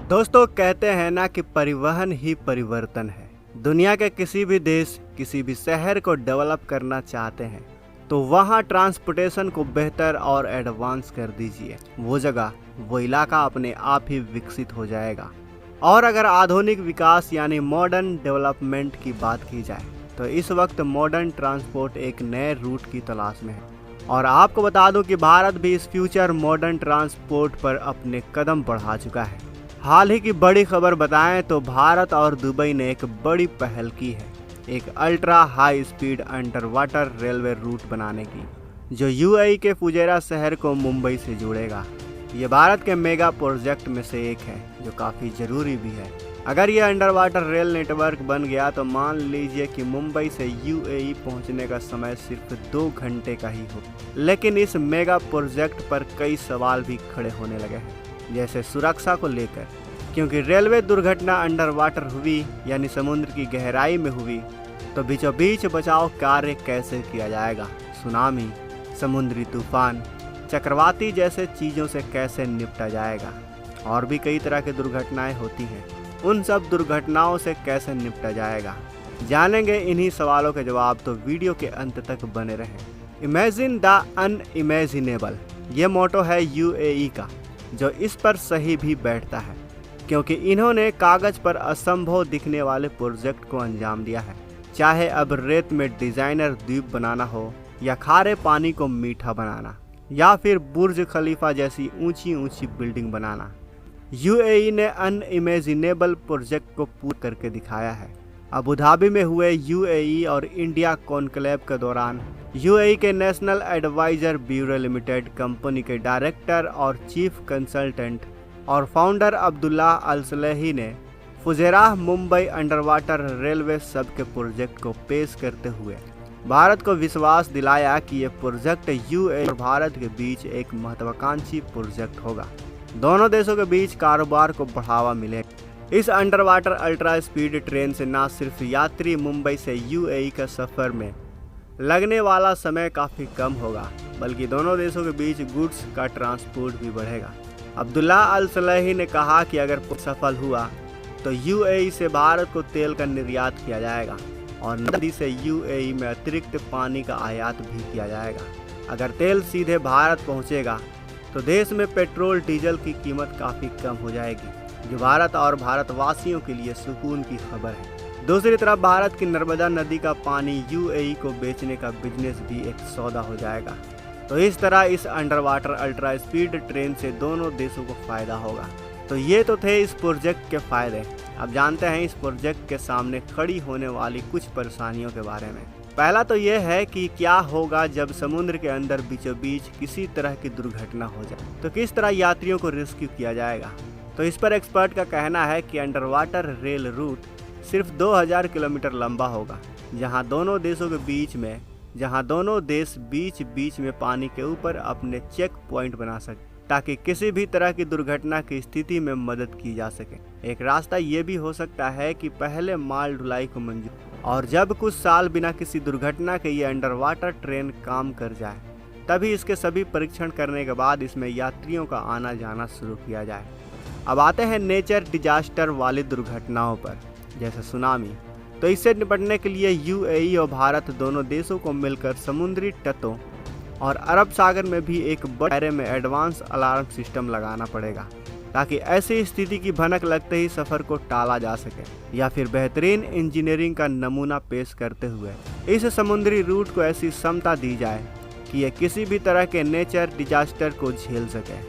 दोस्तों, कहते हैं ना कि परिवहन ही परिवर्तन है। दुनिया के किसी भी देश, किसी भी शहर को डेवलप करना चाहते हैं तो वहाँ ट्रांसपोर्टेशन को बेहतर और एडवांस कर दीजिए। वो जगह, वो इलाका अपने आप ही विकसित हो जाएगा। और अगर आधुनिक विकास यानी मॉडर्न डेवलपमेंट की बात की जाए तो इस वक्त मॉडर्न ट्रांसपोर्ट एक नए रूट की तलाश में है। और आपको बता दूं कि भारत भी इस फ्यूचर मॉडर्न ट्रांसपोर्ट पर अपने कदम बढ़ा चुका है। हाल ही की बड़ी खबर बताएं तो भारत और दुबई ने एक बड़ी पहल की है, एक ultra high speed under water railway route बनाने की, जो यूएई के फुजेरा शहर को मुंबई से जोड़ेगा। ये भारत के मेगा प्रोजेक्ट में से एक है जो काफ़ी ज़रूरी भी है। अगर ये अंडर वाटर रेल नेटवर्क बन गया तो मान लीजिए कि मुंबई से यूएई पहुंचने का समय सिर्फ 2 घंटे का ही हो। लेकिन इस मेगा प्रोजेक्ट पर कई सवाल भी खड़े होने लगे हैं, जैसे सुरक्षा को लेकर, क्योंकि रेलवे दुर्घटना अंडर वाटर हुई यानी समुद्र की गहराई में हुई तो बीचों बीच बचाव कार्य कैसे किया जाएगा। सुनामी, समुद्री तूफान, चक्रवाती जैसे चीज़ों से कैसे निपटा जाएगा। और भी कई तरह की दुर्घटनाएं होती हैं, उन सब दुर्घटनाओं से कैसे निपटा जाएगा। जानेंगे इन्हीं सवालों के जवाब, तो वीडियो के अंत तक बने रहें। इमेजिन द अनइमेजिनेबल, ये मोटो है यूएई का, जो इस पर सही भी बैठता है, क्योंकि इन्होंने कागज पर असंभव दिखने वाले प्रोजेक्ट को अंजाम दिया है। चाहे अब रेत में डिजाइनर द्वीप बनाना हो, या खारे पानी को मीठा बनाना, या फिर बुर्ज खलीफा जैसी ऊंची ऊंची बिल्डिंग बनाना, यूएई ने अनइमेजिनेबल प्रोजेक्ट को पूरा करके दिखाया है। अबू धाबी में हुए यूएई और इंडिया कॉन्क्लेव के दौरान यूएई के national adviser bureau limited company के डायरेक्टर और चीफ कंसल्टेंट और फाउंडर अब्दुल्ला अल सलेही ने Fujairah Mumbai under water railway सब के प्रोजेक्ट को पेश करते हुए भारत को विश्वास दिलाया कि यह प्रोजेक्ट यूएई और भारत के बीच एक महत्वाकांक्षी प्रोजेक्ट होगा। दोनों देशों के बीच कारोबार को बढ़ावा मिलेगा। इस under water ultra speed train से न सिर्फ यात्री मुंबई से यूएई का सफ़र में लगने वाला समय काफ़ी कम होगा, बल्कि दोनों देशों के बीच गुड्स का ट्रांसपोर्ट भी बढ़ेगा। अब्दुल्ला अल सलेही ने कहा कि अगर सफल हुआ तो यूएई से भारत को तेल का निर्यात किया जाएगा और नदी से यूएई में अतिरिक्त पानी का आयात भी किया जाएगा। अगर तेल सीधे भारत पहुंचेगा तो देश में पेट्रोल डीजल की कीमत काफ़ी कम हो जाएगी, जो भारत और भारतवासियों के लिए सुकून की खबर है। दूसरी तरफ भारत की नर्मदा नदी का पानी यूएई को बेचने का बिजनेस भी एक सौदा हो जाएगा। तो इस तरह इस under water ultra speed train से दोनों देशों को फ़ायदा होगा। तो ये तो थे इस प्रोजेक्ट के फ़ायदे। अब जानते हैं इस प्रोजेक्ट के सामने खड़ी होने वाली कुछ परेशानियों के बारे में। पहला तो ये है कि क्या होगा जब समुद्र के अंदर बीचों बीच किसी तरह की दुर्घटना हो जाए, तो किस तरह यात्रियों को रेस्क्यू किया जाएगा। तो इस पर एक्सपर्ट का कहना है कि अंडर वाटर रेल रूट सिर्फ 2000 किलोमीटर लंबा होगा, जहां दोनों देश बीच बीच में पानी के ऊपर अपने चेक पॉइंट बना सके, ताकि किसी भी तरह की दुर्घटना की स्थिति में मदद की जा सके। एक रास्ता ये भी हो सकता है कि पहले माल ढुलाई को मंजूर, और जब कुछ साल बिना किसी दुर्घटना के ये अंडर वाटर ट्रेन काम कर जाए, तभी इसके सभी परीक्षण करने के बाद इसमें यात्रियों का आना जाना शुरू किया जाए। अब आते हैं नेचर डिजास्टर वाली दुर्घटनाओं पर, जैसे सुनामी। तो इससे निपटने के लिए यूएई और भारत दोनों देशों को मिलकर समुद्री तटों और अरब सागर में भी एक बड़े दायरे में एडवांस अलार्म सिस्टम लगाना पड़ेगा, ताकि ऐसी स्थिति की भनक लगते ही सफ़र को टाला जा सके, या फिर बेहतरीन इंजीनियरिंग का नमूना पेश करते हुए इस समुद्री रूट को ऐसी क्षमता दी जाए कि यह किसी भी तरह के नेचर डिजास्टर को झेल सके,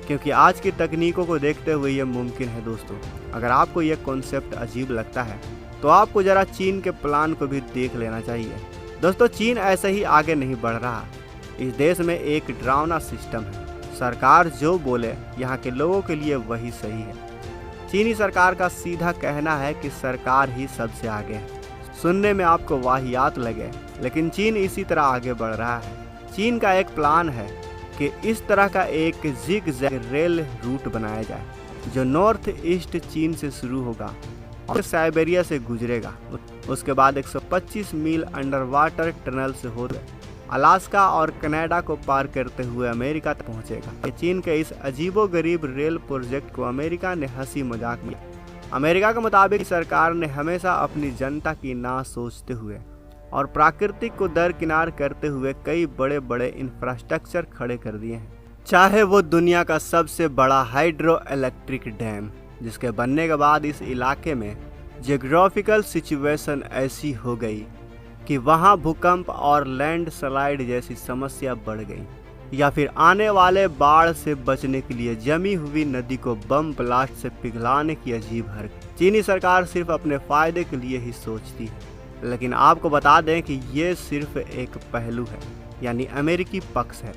क्योंकि आज की तकनीकों को देखते हुए यह मुमकिन है। दोस्तों, अगर आपको यह कॉन्सेप्ट अजीब लगता है तो आपको ज़रा चीन के प्लान को भी देख लेना चाहिए। दोस्तों, चीन ऐसे ही आगे नहीं बढ़ रहा। इस देश में एक डरावना सिस्टम है, सरकार जो बोले यहाँ के लोगों के लिए वही सही है। चीनी सरकार का सीधा कहना है कि सरकार ही सबसे आगे है। सुनने में आपको वाहियात लगे, लेकिन चीन इसी तरह आगे बढ़ रहा है। चीन का एक प्लान है कि इस तरह का एक जिग-जैग रेल रूट बनाया जाए, जो नॉर्थ ईस्ट चीन से शुरू होगा और साइबेरिया से गुजरेगा। उसके बाद 125 मील अंडर वाटर टनल से होकर अलास्का और कनाडा को पार करते हुए अमेरिका तक पहुंचेगा। चीन के इस अजीबोगरीब रेल प्रोजेक्ट को अमेरिका ने हंसी मजाक किया। अमेरिका के मुताबिक सरकार ने हमेशा अपनी जनता की ना सोचते हुए और प्राकृतिक को दरकिनार करते हुए कई बड़े बड़े इंफ्रास्ट्रक्चर खड़े कर दिए हैं, चाहे वो दुनिया का सबसे बड़ा हाइड्रो इलेक्ट्रिक डैम, जिसके बनने के बाद इस इलाके में जियोग्राफिकल सिचुएशन ऐसी हो गई कि वहाँ भूकंप और लैंडस्लाइड जैसी समस्या बढ़ गई, या फिर आने वाले बाढ़ से बचने के लिए जमी हुई नदी को बम ब्लास्ट से पिघलाने की अजीब हरकत। चीनी सरकार सिर्फ अपने फायदे के लिए ही सोचती है, लेकिन आपको बता दें कि ये सिर्फ एक पहलू है, यानी अमेरिकी पक्ष है।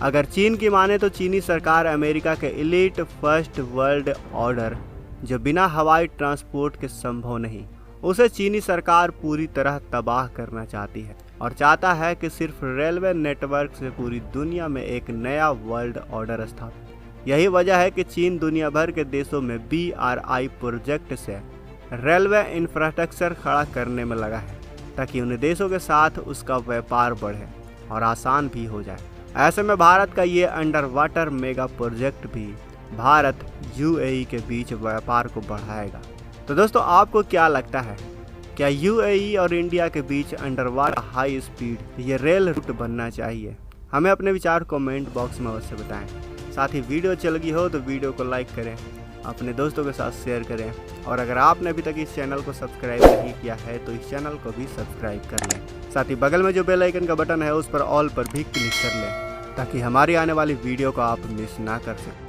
अगर चीन की माने तो चीनी सरकार अमेरिका के एलीट फर्स्ट वर्ल्ड ऑर्डर, जो बिना हवाई ट्रांसपोर्ट के संभव नहीं, उसे चीनी सरकार पूरी तरह तबाह करना चाहती है और चाहता है कि सिर्फ रेलवे नेटवर्क से पूरी दुनिया में एक नया वर्ल्ड ऑर्डर स्थापित। यही वजह है कि चीन दुनिया भर के देशों में BRI प्रोजेक्ट से रेलवे इंफ्रास्ट्रक्चर खड़ा करने में लगा है, ताकि उन देशों के साथ उसका व्यापार बढ़े और आसान भी हो जाए। ऐसे में भारत का ये अंडर वाटर मेगा प्रोजेक्ट भी भारत UAE के बीच व्यापार को बढ़ाएगा। तो दोस्तों, आपको क्या लगता है, क्या UAE और इंडिया के बीच अंडर वाटर हाई स्पीड ये रेल रूट बनना चाहिए? हमें अपने विचार कमेंट बॉक्स में अवश्य बताएं। साथ ही वीडियो अच्छी लगी हो तो वीडियो को लाइक करें, अपने दोस्तों के साथ शेयर करें, और अगर आपने अभी तक इस चैनल को सब्सक्राइब नहीं किया है तो इस चैनल को भी सब्सक्राइब कर लें। साथ ही बगल में जो बेल आइकन का बटन है उस पर ऑल पर भी क्लिक कर लें, ताकि हमारी आने वाली वीडियो को आप मिस ना कर सकें।